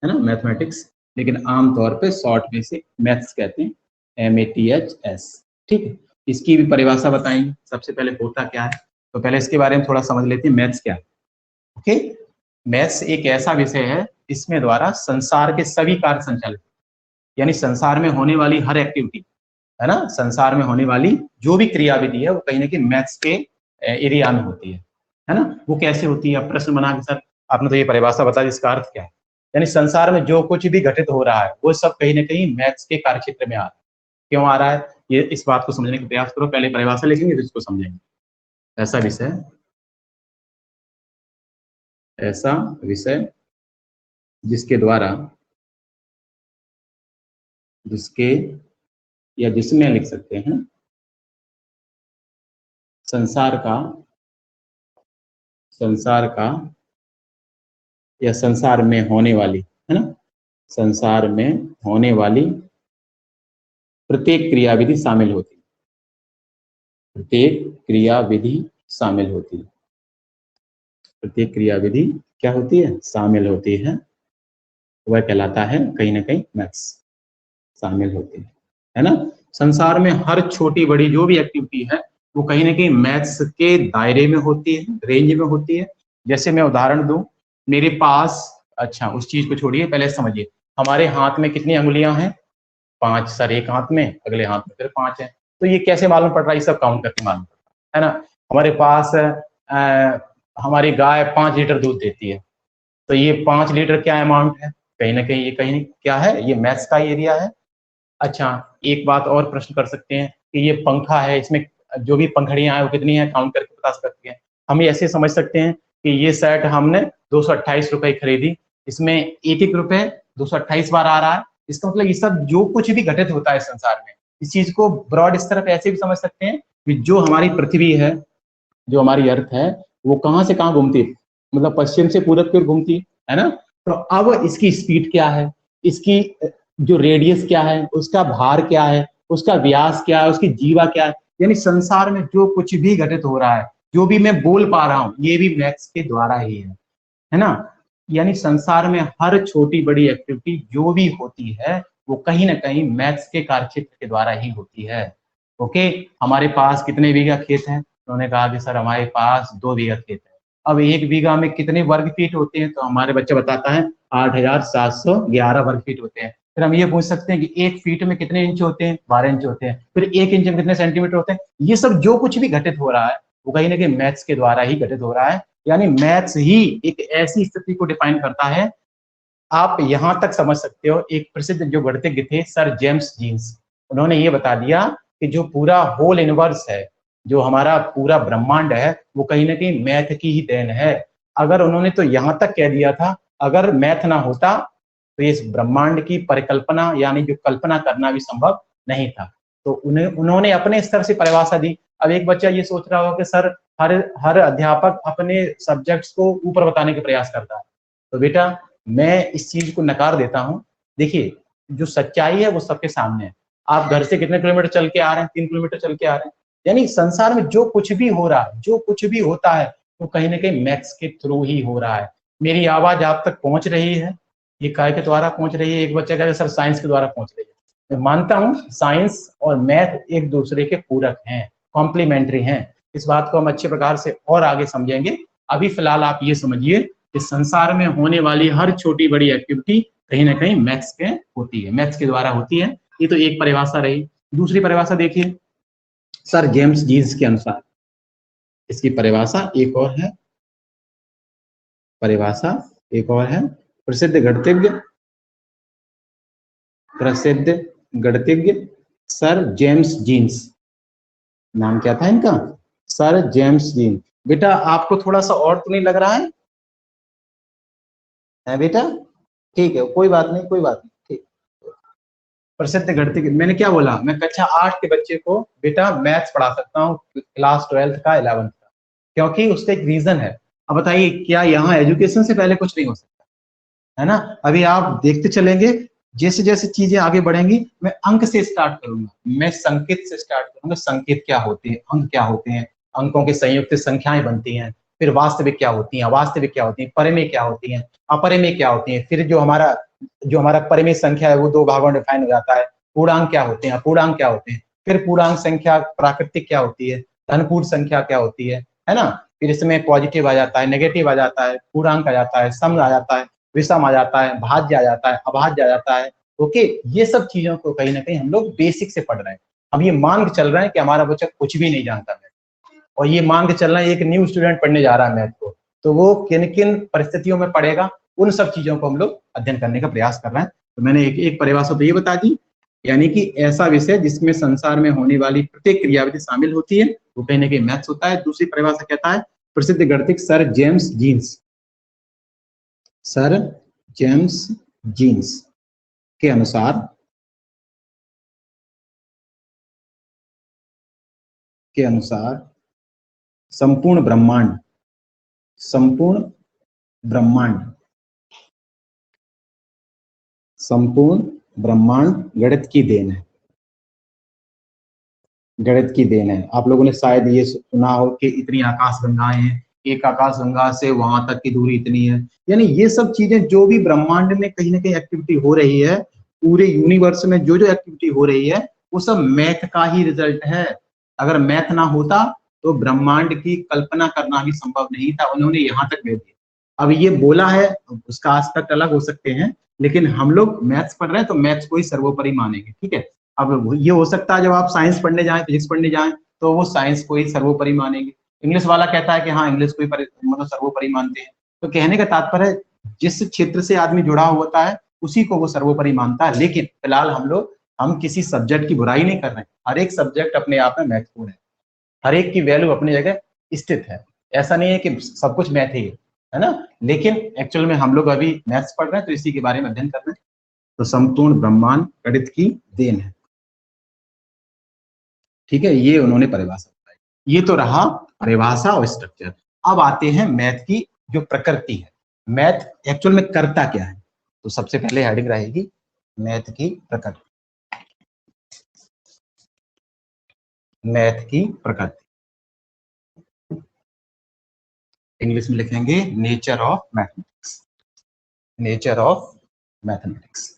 है ना, मैथमेटिक्स, लेकिन आमतौर पे शॉर्ट में से मैथ्स कहते हैं, MATHS। ठीक है, इसकी भी परिभाषा बताएंगे। सबसे पहले होता क्या है, तो पहले इसके बारे में थोड़ा समझ लेते हैं, मैथ्स क्या है। ओके, मैथ्स एक ऐसा विषय है इसमें द्वारा संसार के सभी कार्य संचालित, यानी संसार में होने वाली हर एक्टिविटी, है ना, संसार में होने वाली जो भी क्रियाविधि है वो कहीं ना कहीं मैथ्स के एरिया में होती है ना। वो कैसे होती है, अब प्रश्न बना के सर आपने तो ये परिभाषा बता दी, इसका अर्थ क्या है। यानी संसार में जो कुछ भी घटित हो रहा है वो सब कहीं ना कहीं मैथ्स के कार्यक्षेत्र में आ रहा है। क्यों आ रहा है, ये इस बात को समझने का प्रयास करो। पहले परिभाषा लिखेंगे तो इसको समझेंगे। ऐसा विषय, ऐसा विषय जिसके द्वारा, जिसके या जिसमें लिख सकते हैं संसार का या संसार में होने वाली, है ना, संसार में होने वाली प्रत्येक क्रियाविधि शामिल होती है, प्रत्येक क्रियाविधि शामिल होती है, प्रत्येक क्रियाविधि क्या होती है, शामिल होती है, वह कहलाता है कहीं ना कहीं मैथ्स, शामिल होती है ना। संसार में हर छोटी बड़ी जो भी एक्टिविटी है वो कहीं ना कहीं मैथ्स के दायरे में होती है, रेंज में होती है। जैसे मैं उदाहरण दूं, मेरे पास, अच्छा उस चीज को छोड़िए, पहले समझिए हमारे हाथ में कितनी अंगुलियां हैं, 5। सर एक हाथ में, अगले हाथ में फिर 5 है। तो ये कैसे मालूम पड़ रहा है, ये सब काउंट करके मालूम पड़ रहा है ना। हमारे पास हमारी गाय 5 लीटर दूध देती है, तो ये 5 लीटर क्या अमाउंट है, कहीं ना कहीं ये कहीं क्या है, ये मैथ्स का एरिया है। अच्छा, एक बात और प्रश्न कर सकते हैं कि ये पंखा है, इसमें जो भी पंखड़ियां हैं वो कितनी है, काउंट करके बता सकते हैं। हम ऐसे समझ सकते हैं कि ये शर्ट हमने 228 रुपए खरीदी, इसमें 1-1 रुपए 228 बार आ रहा है। इसका मतलब ये सब जो कुछ भी घटित होता है संसार में, इस चीज को ब्रॉड स्तर पे ऐसे भी समझ सकते हैं कि जो हमारी पृथ्वी है, जो हमारी अर्थ है, वो कहाँ से कहाँ घूमती है, मतलब पश्चिम से पूरब की ओर घूमती है ना। तो अब इसकी स्पीड क्या है, इसकी जो रेडियस क्या है, उसका भार क्या है, उसका व्यास क्या है, उसकी जीवा क्या है, यानी संसार में जो कुछ भी घटित हो रहा है, जो भी मैं बोल पा रहा हूँ, ये भी मैथ्स के द्वारा ही है ना। यानी संसार में हर छोटी बड़ी एक्टिविटी जो भी होती है वो कहीं ना कहीं मैथ्स के कार्यक्षेत्र के द्वारा ही होती है। ओके, हमारे पास कितने बीघा खेत है, उन्होंने कहा कि सर हमारे पास 2 बीघा खेत है। अब 1 बीघा में कितने वर्ग फीट होते हैं, तो हमारे बच्चा बताता है 8711 वर्ग फीट होते हैं। फिर हम ये पूछ सकते हैं कि 1 फीट में कितने इंच होते हैं, 12 इंच होते हैं। फिर 1 इंच में कितने सेंटीमीटर होते हैं। ये सब जो कुछ भी घटित हो रहा है वो कहीं ना कहीं मैथ्स के द्वारा ही घटित हो रहा है। यानी मैथ्स ही एक ऐसी स्थिति को डिफाइन करता है। आप यहां तक समझ सकते हो, एक प्रसिद्ध जो गणितज्ञ थे सर जेम्स जीन्स, उन्होंने ये बता दिया कि जो पूरा होल यूनिवर्स है, जो हमारा पूरा ब्रह्मांड है, वो कहीं ना कहीं मैथ की ही देन है। अगर उन्होंने तो यहां तक कह दिया था, अगर मैथ ना होता तो इस ब्रह्मांड की परिकल्पना यानी जो कल्पना करना भी संभव नहीं था। तो उन्होंने अपने स्तर से परिभाषा दी। अब एक बच्चा ये सोच रहा होगा कि सर हर हर अध्यापक अपने सब्जेक्ट्स को ऊपर बताने का प्रयास करता है, तो बेटा मैं इस चीज को नकार देता हूँ। देखिए जो सच्चाई है वो सबके सामने है। आप घर से कितने किलोमीटर चल के आ रहे हैं? 3 किलोमीटर चल के आ रहे हैं। यानी संसार में जो कुछ भी हो रहा है, जो कुछ भी होता है, वो कहीं ना कहीं मैथ्स के थ्रू ही हो रहा है। मेरी आवाज आप तक पहुंच रही है, ये काय के द्वारा पहुंच रही है। एक बच्चा कहता है सर साइंस के द्वारा पहुंच रही है। मैं मानता हूँ साइंस और मैथ एक दूसरे के पूरक हैं, कॉम्प्लीमेंट्री हैं। इस बात को हम अच्छे प्रकार से और आगे समझेंगे। अभी फिलहाल आप ये समझिए कि संसार में होने वाली हर छोटी बड़ी एक्टिविटी कहीं ना कहीं मैथ्स के होती है, मैथ्स के द्वारा होती है। ये तो एक परिभाषा रही। दूसरी परिभाषा देखिए सर जेम्स जीन्स के अनुसार, इसकी परिभाषा एक और है, परिभाषा एक और है। प्रसिद्ध गणितज्ञ, प्रसिद्ध गणितज्ञ सर जेम्स जीन्स, नाम क्या था इनका? Sir James Jeans. बेटा आपको थोड़ा सा और तो नहीं लग रहा है बेटा? ठीक है, कोई बात नहीं, कोई बात नहीं, ठीक। प्रसिद्ध गणितज्ञ, मैंने क्या बोला, मैं कक्षा 8 के बच्चे को बेटा मैथ्स पढ़ा सकता हूँ, क्लास 12th का, 11th का, क्योंकि उसका एक रीजन है। अब बताइए क्या यहाँ एजुकेशन से पहले कुछ नहीं हो सकता है ना? अभी आप देखते चलेंगे जैसे जैसे चीजें आगे बढ़ेंगी, मैं अंक से स्टार्ट करूंगा, मैं संकेत से स्टार्ट करूंगा। संकेत क्या होते हैं, अंक क्या होते हैं, अंकों के संयुक्त संख्याएं बनती हैं, फिर वास्तविक क्या होती हैं, अवास्तविक क्या होती हैं, परिमेय क्या होती हैं, अपरिमेय क्या होती हैं, फिर जो हमारा परिमेय संख्या है वो 2 भागों में डिफाइन हो जाता है। पूर्णांक क्या होते हैं, अपूर्णांक क्या होते हैं, फिर पूर्णांक संख्या प्राकृतिक क्या होती है, धनपूर्ण संख्या क्या होती है ना? फिर इसमें पॉजिटिव आ जाता है, नेगेटिव आ जाता है, पूर्णांक आ जाता है, सम आ जाता है, विषम आ जाता है, भाज्य आ जाता है, अभाज्य आ जाता है। ओके, ये सब चीजों को कहीं ना कहीं हम लोग बेसिक से पढ़ रहे हैं। अब ये मान के चल रहा है कि हमारा बच्चा कुछ भी नहीं जानता है, और ये मान के चल रहा है एक न्यू स्टूडेंट पढ़ने जा रहा है मैथ को, तो वो किन किन परिस्थितियों में पढ़ेगा, उन सब चीजों को हम लोग अध्ययन करने का प्रयास कर रहे हैं। तो मैंने एक परिभाषा तो ये बता दी, यानी कि ऐसा विषय जिसमें संसार में होने वाली प्रत्येक क्रियाविधि शामिल होती है, वो कहीं ना कहीं मैथ्स होता है। दूसरी परिभाषा कहता है प्रसिद्ध गणितज्ञ sir James Jeans, sir James Jeans के अनुसार संपूर्ण ब्रह्मांड, संपूर्ण ब्रह्मांड, संपूर्ण ब्रह्मांड गणित की देन है, गणित की देन है। आप लोगों ने शायद ये सुना हो कि इतनी आकाश गंगाएं हैं, एक आकाश गंगा से वहां तक की दूरी इतनी है। यानी ये सब चीजें जो भी ब्रह्मांड में कहीं ना कहीं एक्टिविटी हो रही है, पूरे यूनिवर्स में जो जो एक्टिविटी हो रही है, वो सब मैथ का ही रिजल्ट है। अगर मैथ ना होता तो ब्रह्मांड की कल्पना करना भी संभव नहीं था, उन्होंने यहाँ तक भेज दिया। अब ये बोला है, उसका एस्पेक्ट अलग हो सकते हैं, लेकिन हम लोग मैथ्स पढ़ रहे हैं तो मैथ्स को ही सर्वोपरि मानेंगे, ठीक है। अब ये हो सकता है जब आप साइंस पढ़ने जाएं, फिजिक्स पढ़ने जाएं, तो वो साइंस को ही सर्वोपरि मानेंगे। इंग्लिश वाला कहता है कि हाँ इंग्लिश को ही मतलब सर्वोपरि मानते हैं। तो कहने का तात्पर्य जिस क्षेत्र से आदमी जुड़ा होता है उसी को वो सर्वोपरि मानता है। लेकिन फिलहाल हम किसी सब्जेक्ट की बुराई नहीं कर रहे हैं, हर एक सब्जेक्ट अपने आप में महत्वपूर्ण है, हर एक की वैल्यू अपनी जगह स्थित है। ऐसा नहीं है कि सब कुछ मैथ ही है ना, लेकिन एक्चुअल में हम लोग अभी मैथ्स पढ़ रहे हैं तो इसी के बारे में अध्ययन कर रहे हैं। तो संपूर्ण ब्रह्मांड गणित की देन है, ठीक है, ये उन्होंने परिभाषा बताई। ये तो रहा परिभाषा और स्ट्रक्चर। अब आते हैं मैथ की जो प्रकृति है, मैथ एक्चुअल में करता क्या है। तो सबसे पहले हेडिंग रहेगी मैथ की प्रकृति, मैथ की प्रकृति, इंग्लिश में लिखेंगे nature of mathematics, nature of mathematics.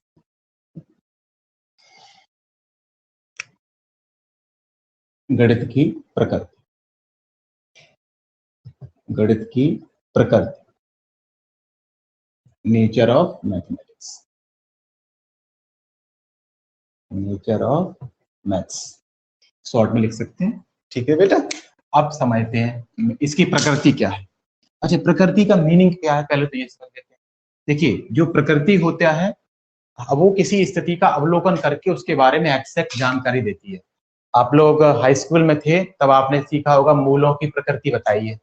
गणित की प्रकृति, गणित की प्रकृति, nature of mathematics, nature of maths, short में लिख सकते हैं, ठीक है बेटा। अब समझते हैं इसकी प्रकृति क्या है। अच्छा, प्रकृति का मीनिंग क्या है, पहले तो ये समझ लेते हैं। देखिए जो प्रकृति होता है वो किसी स्थिति का अवलोकन करके उसके बारे में एक्सैक्ट जानकारी देती है। आप लोग हाई स्कूल में थे तब आपने सीखा होगा मूलों की प्रकृति बताइए,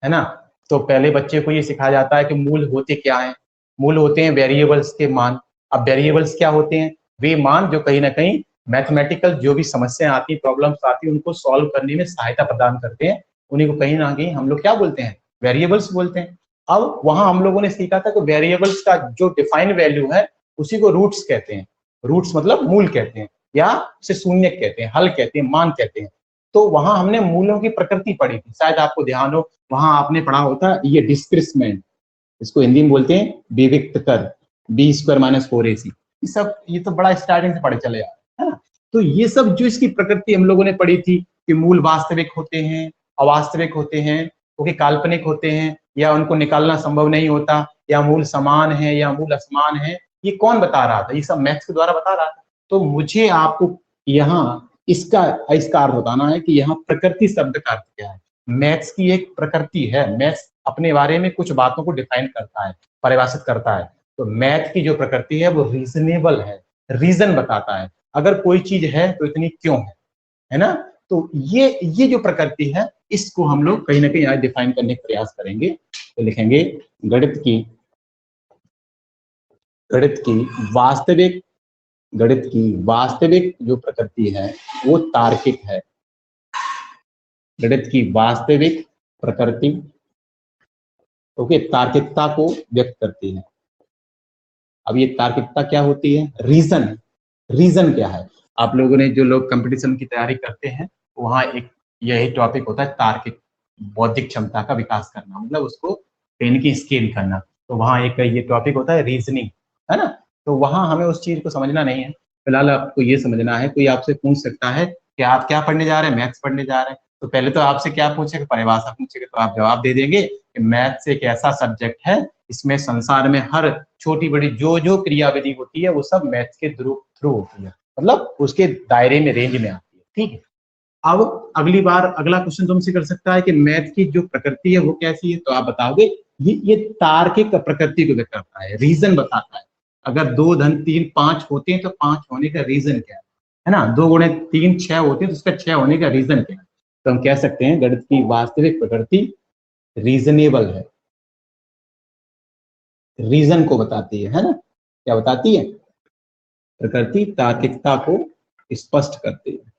है ना। तो पहले बच्चे को ये सिखाया जाता है कि मूल होते क्या हैं। मूल होते हैं वेरिएबल्स के मान। अब वेरिएबल्स क्या होते हैं, वे मान जो कहीं ना कहीं मैथमेटिकल जो भी समस्याएं आती, प्रॉब्लम्स आती, उनको सॉल्व करने में सहायता प्रदान करते हैं। उन्हीं को कहीं ना कहीं हम लोग क्या बोलते हैं, वेरिएबल्स बोलते हैं। अब वहां हम लोगों ने सीखा था कि वेरिएबल्स का जो डिफाइंड वैल्यू है उसी को रूट्स कहते हैं। रूट्स मतलब मूल कहते हैं, या उसे शून्य कहते हैं, हल कहते हैं, मान कहते हैं। तो वहां हमने मूलों की प्रकृति पढ़ी थी, शायद आपको ध्यान हो, वहां आपने पढ़ा होता ये डिस्प्लेसमेंट, इसको हिंदी में बोलते हैं विविक्त कर, बी स्क्वायर माइनस 4ac। ये तो बड़ा स्टार्टिंग से पढ़े चले आ रहे हैं, है ना। तो ये सब जो इसकी प्रकृति हम लोगों ने पढ़ी थी कि मूल वास्तविक होते हैं, अवास्तविक होते हैं, वो काल्पनिक होते हैं, या उनको निकालना संभव नहीं होता, या मूल समान है या मूल असमान है, ये कौन बता रहा था? ये सब मैथ्स के द्वारा बता रहा था। तो मुझे आपको यहाँ इसका अर्थ बताना है कि यहाँ प्रकृति शब्द का अर्थ क्या है। मैथ्स की एक प्रकृति है, मैथ्स अपने बारे में कुछ बातों को डिफाइन करता है, परिभाषित करता है। तो मैथ की जो प्रकृति है वो रीजनेबल है, रीजन बताता है, अगर कोई चीज है तो इतनी क्यों है ना। तो ये जो प्रकृति है इसको हम लोग कहीं ना कहीं आज डिफाइन करने का प्रयास करेंगे। तो लिखेंगे गणित की वास्तविक जो प्रकृति है वो तार्किक है। गणित की वास्तविक प्रकृति ओके तार्किकता को व्यक्त करती है। अब ये तार्किकता क्या होती है? रीजन क्या है? आप लोगों ने जो लोग कंपटीशन की तैयारी करते हैं वहां एक यही टॉपिक होता है, तार्किक बौद्धिक क्षमता का विकास करना, मतलब उसको पेन की स्केल करना। तो वहां एक ये टॉपिक होता है रीजनिंग, है ना। तो वहां हमें उस चीज को समझना नहीं है, फिलहाल आपको ये समझना है। कोई आपसे पूछ सकता है कि आप क्या पढ़ने जा रहे हैं? मैथ्स पढ़ने जा रहे हैं। तो पहले तो आपसे क्या पूछेगा? परिभाषा पूछेगा, तो आप जवाब दे देंगे कि मैथ्स एक ऐसा सब्जेक्ट है इसमें संसार में हर छोटी बड़ी जो क्रियाविधि होती है वो सब मैथ्स के थ्रू होती है, मतलब उसके दायरे में, रेंज में आती है, ठीक है। अब अगला क्वेश्चन तुमसे कर सकता है कि मैथ की जो प्रकृति है वो कैसी है, तो आप बताओगे ये तार्किक प्रकृति को व्यक्त करता है, रीजन बताता है। अगर 2 धन 3 5 होते हैं तो 5 होने का रीजन क्या है ना। 2 गुणे 3 6 होते हैं तो उसका 6 होने का रीजन क्या है। तो हम कह सकते हैं गणित की वास्तविक प्रकृति रीजनेबल है, रीजन को बताती है ना। क्या बताती है? प्रकृति तार्किकता को स्पष्ट करती है।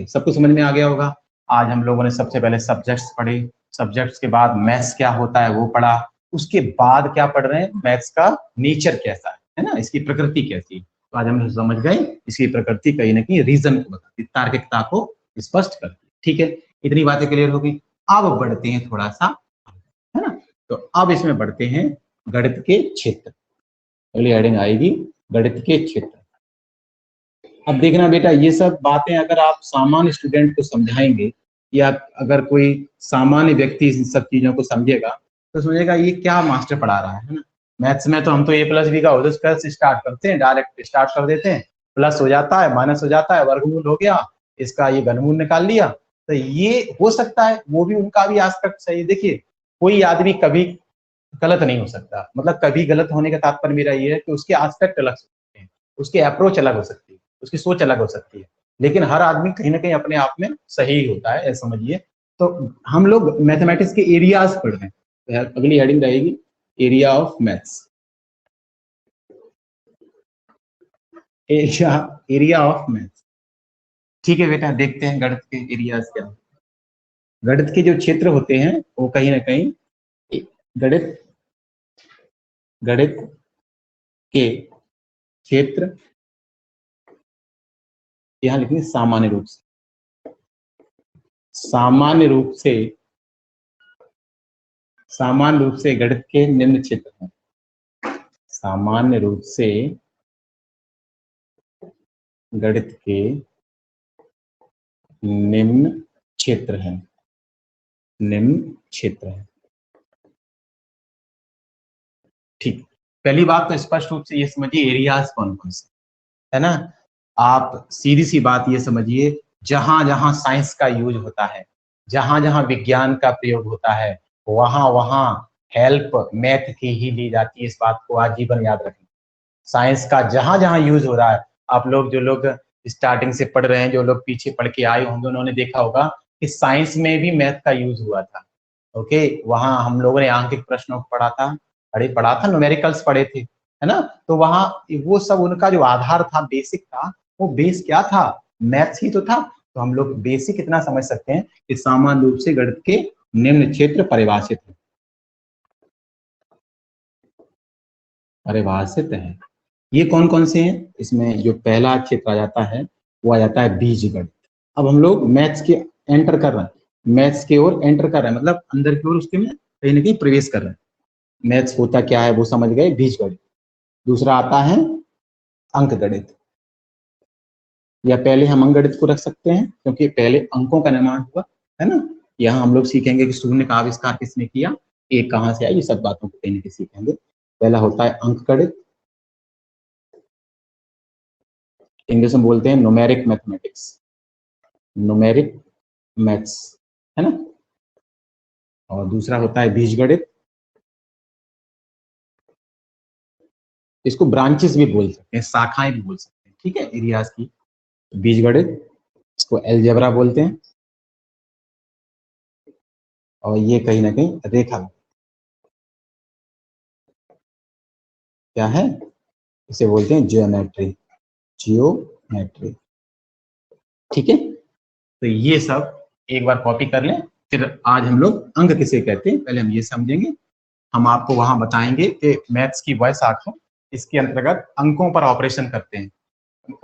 सबको समझ में आ गया होगा। आज हम लोगों ने सबसे पहले सब्जेक्ट्स पढ़े, सब्जेक्ट्स के बाद मैथ्स क्या होता है वो पढ़ा, उसके बाद क्या पढ़ रहे हैं? मैथ्स का नेचर कैसा है ना, इसकी प्रकृति कैसी है। तो आज हम समझ गए इसकी प्रकृति कहीं ना कहीं रीजन को बताती, तार्किकता को स्पष्ट करती, ठीक है। इतनी बातें क्लियर हो गई। अब बढ़ते हैं थोड़ा सा, है ना। तो अब इसमें बढ़ते हैं गणित के क्षेत्र। अगली हेडिंग आएगी गणित के क्षेत्र। अब देखना बेटा, ये सब बातें अगर आप सामान्य स्टूडेंट को समझाएंगे या अगर कोई सामान्य व्यक्ति इन सब चीजों को समझेगा तो सोचेगा ये क्या मास्टर पढ़ा रहा है ना। मैथ्स में तो हम तो a+b का होल स्क्वायर से स्टार्ट करते हैं, डायरेक्ट स्टार्ट कर देते हैं, प्लस हो जाता है, माइनस हो जाता है, वर्गमूल हो गया, इसका ये घनमूल निकाल लिया। तो ये हो सकता है, वो भी उनका भी एस्पेक्ट सही। देखिए कोई आदमी कभी गलत नहीं हो सकता, मतलब कभी गलत होने का तात्पर्य मेरा ये है कि उसके एस्पेक्ट अलग हो सकते हैं, उसकी अप्रोच अलग हो सकती है, उसकी सोच अलग हो सकती है, लेकिन हर आदमी कहीं ना कहीं अपने आप में सही होता है, ऐसा समझिए। तो हम लोग मैथमेटिक्स के एरियाज पढ़ रहे हैं। तो अगली हेडिंग रहेगी area of maths. Area of maths, ठीक है बेटा। देखते हैं गणित के एरियाज क्या। गणित के जो क्षेत्र होते हैं वो कहीं ना कहीं गणित के क्षेत्र, यहां लिखेंगे सामान्य रूप से गणित के निम्न क्षेत्र हैं। सामान्य रूप से गणित के निम्न क्षेत्र हैं। ठीक, पहली बात तो स्पष्ट रूप से ये समझिए एरियाज कौन कौन से है ना। आप सीधी सी बात ये समझिए, जहां जहां साइंस का यूज होता है, जहां जहां विज्ञान का प्रयोग होता है, वहां वहां हेल्प मैथ की ही ली जाती है। इस बात को आजीवन याद रखें। साइंस का जहां जहां यूज हो रहा है, आप लोग जो लोग स्टार्टिंग से पढ़ रहे हैं, जो लोग पीछे पढ़ के आए होंगे, उन्होंने देखा होगा कि साइंस में भी मैथ का यूज हुआ था। ओके, वहां हम लोगों ने आंकिक प्रश्नों को पढ़ा था, न्यूमेरिकल्स पढ़े थे, है ना। तो वहां वो सब उनका जो आधार था, बेसिक था, वो बेस क्या था? मैथ्स ही तो था। तो हम लोग बेसिक इतना समझ सकते हैं कि सामान्य रूप से गणित के निम्न क्षेत्र परिभाषित है। परिभाषित है, ये कौन कौन से हैं? इसमें जो पहला क्षेत्र आ जाता है वो आ जाता है बीजगणित। अब हम लोग मैथ्स के एंटर कर रहे हैं, मैथ्स की ओर एंटर कर रहे हैं, मतलब अंदर की ओर उसके में कहीं ना कहीं प्रवेश कर रहे हैं। मैथ्स होता क्या है वो समझ गए, बीजगणित। दूसरा आता है अंक गणित, या पहले हम अंक गणित को रख सकते हैं क्योंकि पहले अंकों का निर्माण हुआ है ना। यहाँ हम लोग सीखेंगे कि शून्य का आविष्कार किसने किया, एक कहाँ से आया, ये सब बातों को कहीं ना कहीं सीखेंगे। पहला होता है अंक गणित, इंग्लिश में बोलते हैं न्यूमेरिक मैथमेटिक्स, न्यूमेरिक मैथ्स, है ना। और दूसरा होता है बीजगणित, इसको ब्रांचेस भी बोल सकते हैं, शाखाएं भी बोल सकते हैं, ठीक है, एरियाज की। बीजगणित, इसको अलजेब्रा बोलते हैं। और ये कहीं ना कहीं रेखा क्या है, इसे बोलते हैं जियोमेट्री, जियोमेट्री, ठीक है। तो ये सब एक बार कॉपी कर लें, फिर आज हम लोग अंक किसे कहते हैं पहले हम ये समझेंगे। हम आपको वहां बताएंगे कि मैथ्स की वह शाखा इसके अंतर्गत अंकों पर ऑपरेशन करते हैं।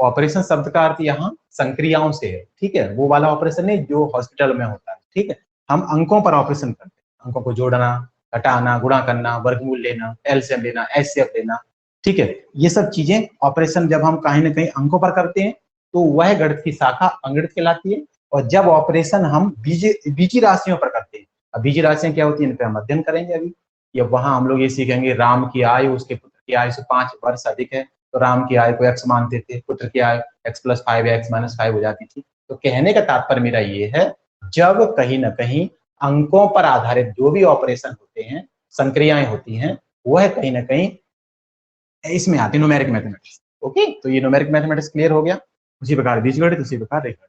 ऑपरेशन शब्द का अर्थ यहाँ संक्रियाओं से है, ठीक है, वो वाला ऑपरेशन नहीं जो हॉस्पिटल में होता है, ठीक है। हम अंकों पर ऑपरेशन करते हैं, अंकों को जोड़ना, घटाना, गुणा करना, वर्गमूल लेना, एलसीएम लेना, एचसीएफ लेना, ठीक है। ये सब चीजें ऑपरेशन जब हम कहीं ना कहीं अंकों पर करते हैं तो वह गणित की शाखा अंगणित कहलाती है। और जब ऑपरेशन हम बीजी राशियों पर करते हैं, अब बीजी राशियां क्या होती है इन पर हम अध्ययन करेंगे अभी। या वहां हम लोग ये सीखेंगे राम की आयु उसके पुत्र की आयु से 5 वर्ष अधिक है तो राम की आयु को x मानते थे, पुत्र की आयु x+5 या x-5 हो जाती थी। तो कहने का तात्पर्य मेरा ये है, जब कहीं ना कहीं अंकों पर आधारित जो भी ऑपरेशन होते हैं, संक्रियाएं होती हैं, वह कहीं ना कहीं इसमें आती है न्यूमेरिक मैथमेटिक्स। ओके, तो ये न्यूमेरिक मैथमेटिक्स क्लियर हो गया। उसी प्रकार बीजगणित, उसी प्रकार रेखागणित,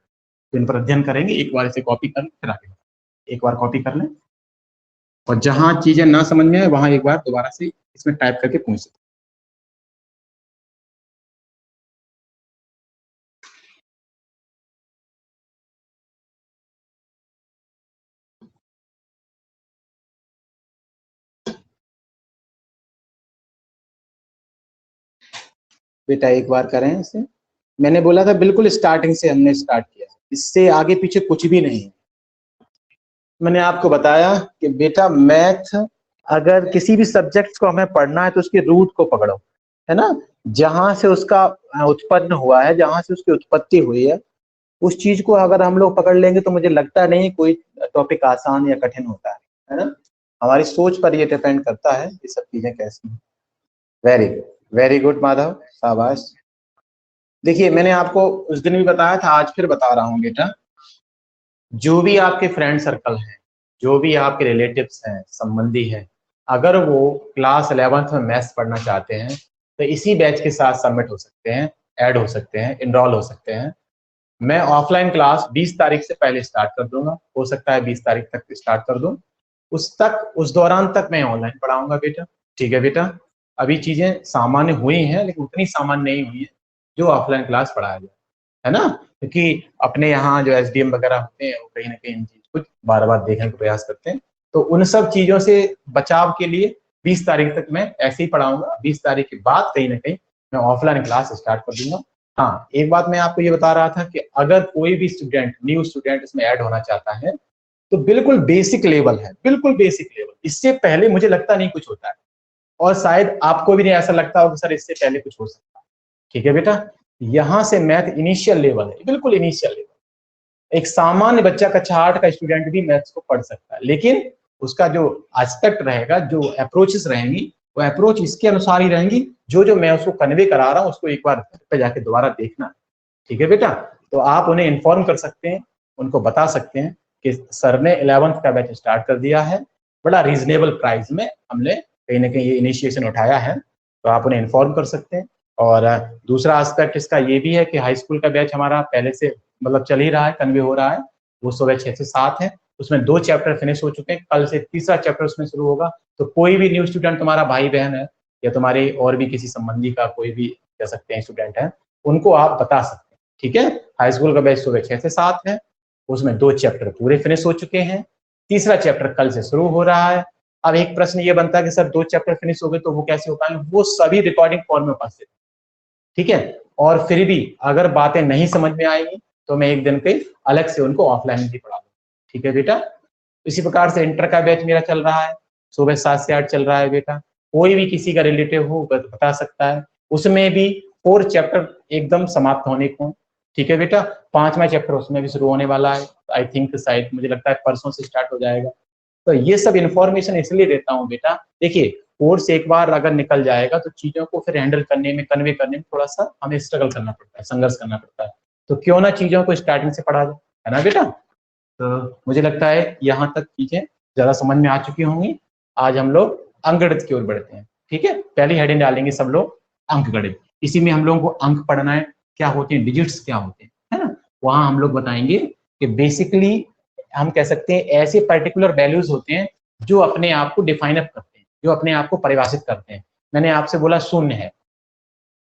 तो इन पर अध्ययन करेंगे। एक बार इसे कॉपी कर फिर आगे, एक बार कॉपी कर लें और जहां चीजें ना समझ में आए वहां एक बार दोबारा से इसमें टाइप करके पूछ सकते। बेटा एक बार करें इसे, मैंने बोला था बिल्कुल स्टार्टिंग से हमने स्टार्ट किया, इससे आगे पीछे कुछ भी नहीं है। मैंने आपको बताया कि बेटा मैथ अगर किसी भी सब्जेक्ट को हमें पढ़ना है तो उसके रूट को पकड़ो, है ना, जहां से उसका उत्पन्न हुआ है, जहां से उसकी उत्पत्ति हुई है, उस चीज को अगर हम लोग पकड़ लेंगे तो मुझे लगता नहीं कोई टॉपिक आसान या कठिन होता है ना। हमारी सोच पर ये डिपेंड करता है ये सब चीजें कैसी हैं। Very good, very good Madhav, शाबाश। देखिए मैंने आपको उस दिन भी बताया था, आज फिर बता रहा हूँ बेटा, जो भी आपके फ्रेंड सर्कल हैं, जो भी आपके रिलेटिव्स हैं, संबंधी हैं, अगर वो क्लास 11th में मैथ्स पढ़ना चाहते हैं तो इसी बैच के साथ सबमिट हो सकते हैं, ऐड हो सकते हैं, इनरोल हो सकते हैं। मैं ऑफलाइन क्लास 20 तारीख से पहले स्टार्ट कर दूंगा, हो सकता है 20 तारीख तक स्टार्ट कर दूं, उस दौरान तक मैं ऑनलाइन पढ़ाऊंगा बेटा, ठीक है बेटा। अभी चीजें सामान्य हुई हैं लेकिन उतनी सामान्य नहीं हुई है जो ऑफलाइन क्लास पढ़ाया जाए, है ना, क्योंकि अपने यहाँ जो एसडीएम वगैरह होते हैं वो कहीं ना कहीं इन चीज को बार बार देखने का प्रयास करते हैं। तो उन सब चीजों से बचाव के लिए 20 तारीख तक मैं ऐसे ही पढ़ाऊंगा, 20 तारीख के बाद कहीं ना कहीं मैं ऑफलाइन क्लास स्टार्ट कर दूंगा। हाँ, एक बात मैं आपको ये बता रहा था कि अगर कोई भी स्टूडेंट, न्यू स्टूडेंट इसमें ऐड होना चाहता है तो बिल्कुल बेसिक लेवल है, बिल्कुल बेसिक लेवल, इससे पहले मुझे लगता नहीं कुछ होता है और शायद आपको भी नहीं ऐसा लगता हो कि सर इससे पहले कुछ हो सकता है, ठीक है बेटा। यहां से मैथ इनिशियल लेवल है, बिल्कुल इनिशियल लेवल। एक सामान्य बच्चा कक्षा 8 का स्टूडेंट भी मैथ्स को पढ़ सकता है, लेकिन उसका जो एस्पेक्ट रहेगा, जो अप्रोचेस रहेंगी, वो अप्रोच इसके अनुसार ही रहेंगी जो जो मैं उसको कन्वे करा रहा हूँ उसको एक बार पे जाके दोबारा देखना, ठीक है बेटा। तो आप उन्हें इन्फॉर्म कर सकते हैं, उनको बता सकते हैं कि सर ने 11th का बैच स्टार्ट कर दिया है, बड़ा रीजनेबल प्राइस में हमने कहीं ना कहीं ये इनिशिएशन उठाया है, तो आप उन्हें इन्फॉर्म कर सकते हैं। और दूसरा एस्पेक्ट इसका ये भी है कि हाई स्कूल का बैच हमारा पहले से मतलब चल ही रहा है, कन्वे हो रहा है, वो सुबह 6 से 7 है, उसमें 2 चैप्टर फिनिश हो चुके हैं, कल से तीसरा चैप्टर उसमें शुरू होगा। तो कोई भी न्यू स्टूडेंट तुम्हारा भाई बहन है या तुम्हारे और भी किसी संबंधी का कोई भी कह सकते हैं स्टूडेंट है, उनको आप बता सकते हैं, ठीक है। हाई स्कूल का बैच सुबह 6 से 7 है, उसमें 2 चैप्टर पूरे फिनिश हो चुके हैं, तीसरा चैप्टर कल से शुरू हो रहा है। अब एक प्रश्न ये बनता है कि सर 2 चैप्टर फिनिश हो गए तो वो कैसे हो पाएंगे? वो सभी रिकॉर्डिंग फॉर्म में उपस्थित, ठीक है। और फिर भी अगर बातें नहीं समझ में आएंगी तो मैं एक दिन के अलग से उनको ऑफलाइन भी पढ़ा दूँ, ठीक है बेटा। इसी प्रकार से इंटर का बैच मेरा चल रहा है, सुबह 7 से 8 चल रहा है बेटा। कोई भी किसी का रिलेटिव हो बता सकता है, उसमें भी 4 चैप्टर एकदम समाप्त होने को, ठीक है बेटा। 5वां चैप्टर उसमें भी शुरू होने वाला है, आई थिंक शायद मुझे लगता है परसों से स्टार्ट हो जाएगा। तो ये सब इन्फॉर्मेशन इसलिए देता हूँ बेटा, देखिए कोर्स एक बार अगर निकल जाएगा तो चीजों को फिर हैंडल करने में, कन्वे करने में थोड़ा सा हमें स्ट्रगल करना पड़ता है, संघर्ष करना पड़ता है। तो क्यों ना चीजों को स्टार्टिंग से पढ़ा जाए, है ना बेटा। तो मुझे लगता है यहाँ तक चीजें ज्यादा समझ में आ चुकी होंगी। आज हम लोग अंकगणित की ओर बढ़ते हैं, ठीक है। पहली हेडिंग डालेंगे सब लोग अंकगणित। इसी में हम लोगों को अंक पढ़ना है, क्या होते हैं डिजिट्स, क्या होते हैं, है ना। वहां हम लोग बताएंगे कि बेसिकली हम कह सकते हैं ऐसे पर्टिकुलर वैल्यूज होते हैं जो अपने आप को डिफाइन अप करते हैं, जो अपने आप को परिभाषित करते हैं। मैंने आपसे बोला शून्य है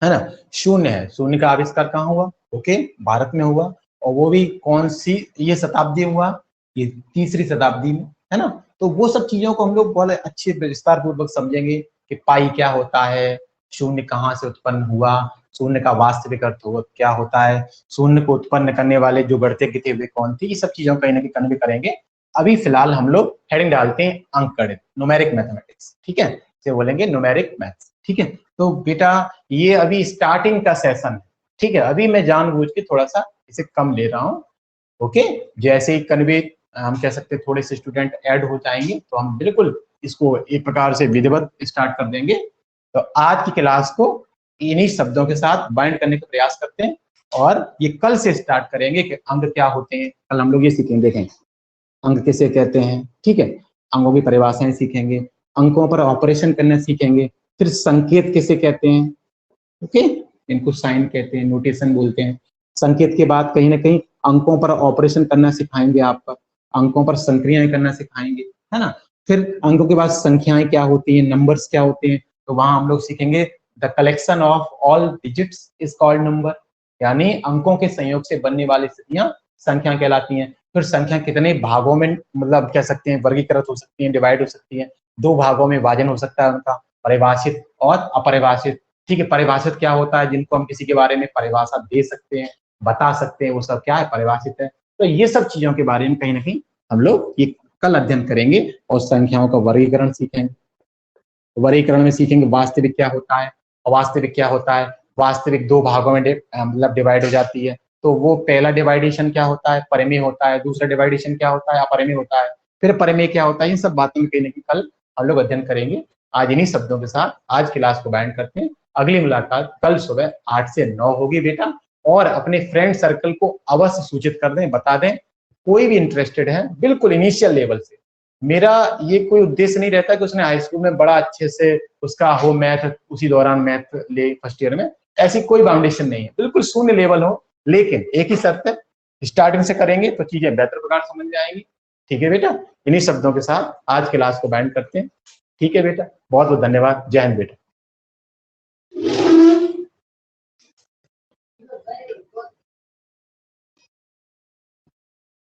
ना, शून्य है, शून्य का आविष्कार कहाँ हुआ? ओके, भारत में हुआ, और वो भी कौन सी ये शताब्दी हुआ? ये 3री शताब्दी में, है ना। तो वो सब चीजों को हम लोग बहुत अच्छे विस्तार पूर्वक समझेंगे कि पाई क्या होता है, शून्य कहाँ से उत्पन्न हुआ, शून्य का वास्तविक अर्थ क्या होता है, शून्य को उत्पन्न करने वाले जो गणितज्ञ थे वे कौन थे, ये सब चीजों को कहीं ना कहीं कन्वे करेंगे। अभी फिलहाल हम लोग हेडिंग डालते हैं अंकगणित, न्यूमेरिक मैथमेटिक्स, ठीक है, इसे बोलेंगे न्यूमेरिक मैथ्स, ठीक है। तो बेटा ये अभी स्टार्टिंग का सेशन है, ठीक है। अभी मैं जानबूझ के थोड़ा सा इसे कम ले रहा हूँ, ओके। जैसे ही कन्वे हम कह सकते हैं थोड़े से स्टूडेंट ऐड हो जाएंगे तो हम बिल्कुल इसको एक प्रकार से विधिवत स्टार्ट कर देंगे। तो आज की क्लास को इन्हीं शब्दों के साथ बाइंड करने का प्रयास करते हैं, और ये कल से स्टार्ट करेंगे कि अंक क्या होते हैं। कल हम लोग ये सीखेंगे, देखें अंक किसे कहते हैं, ठीक है, अंकों की परिभाषाएं सीखेंगे, अंकों पर ऑपरेशन करना सीखेंगे, फिर संकेत किसे कहते हैं, ओके, इनको साइन कहते हैं, नोटेशन बोलते हैं। संकेत के बाद कहीं ना कहीं अंकों पर ऑपरेशन करना सिखाएंगे, आपका अंकों पर संक्रियाएं करना सिखाएंगे, है ना। फिर अंकों के बाद संख्याएं क्या होती हैं, नंबर्स क्या होते हैं, तो वहां हम लोग सीखेंगे the collection of all digits is called number, यानी अंकों के संयोग से बनने वाली स्थितियां संख्या कहलाती हैं। फिर संख्या कितने भागों में मतलब कह सकते हैं वर्गीकृत हो सकती है, डिवाइड हो सकती है, 2 भागों में विभाजन हो सकता है उनका, परिभाषित और अपरिभाषित, ठीक है। परिभाषित क्या होता है, जिनको हम किसी के बारे में परिभाषा दे सकते हैं, बता सकते हैं, वो सब क्या है, परिभाषित है। तो ये सब चीजों के बारे में कहीं ना कहीं हम लोग ये कल अध्ययन करेंगे, और संख्याओं का वर्गीकरण सीखेंगे। वर्गीकरण में सीखेंगे वास्तविक क्या होता है, अवास्तविक क्या होता है। वास्तविक 2 भागों में मतलब डिवाइड हो जाती है, तो वो पहला डिवाइडेशन क्या होता है, परिमेय होता है, दूसरा डिवाइडेशन क्या होता है, अपरिमेय होता है, फिर परिमेय क्या होता है। इन सब बातों में कहीं ना कहीं कल हम लोग अध्ययन करेंगे। आज इन्हीं शब्दों के साथ आज क्लास को बैंड करते हैं। अगली मुलाकात कल सुबह 8 से 9 होगी बेटा, और अपने फ्रेंड सर्कल को अवश्य सूचित कर दें, बता दें। कोई भी इंटरेस्टेड है बिल्कुल इनिशियल लेवल से, मेरा ये कोई उद्देश्य नहीं रहता कि उसने हाई स्कूल में बड़ा अच्छे से उसका हो मैथ, उसी दौरान मैथ ले फर्स्ट ईयर में, ऐसी कोई फाउंडेशन नहीं है, बिल्कुल शून्य लेवल हो। लेकिन एक ही शर्त है, स्टार्टिंग से करेंगे तो चीजें बेहतर प्रकार समझ में आएंगी, ठीक है बेटा। इन्हीं शब्दों के साथ आज क्लास को बैंड करते हैं, ठीक है बेटा। बहुत बहुत धन्यवाद, जय हिंद बेटा।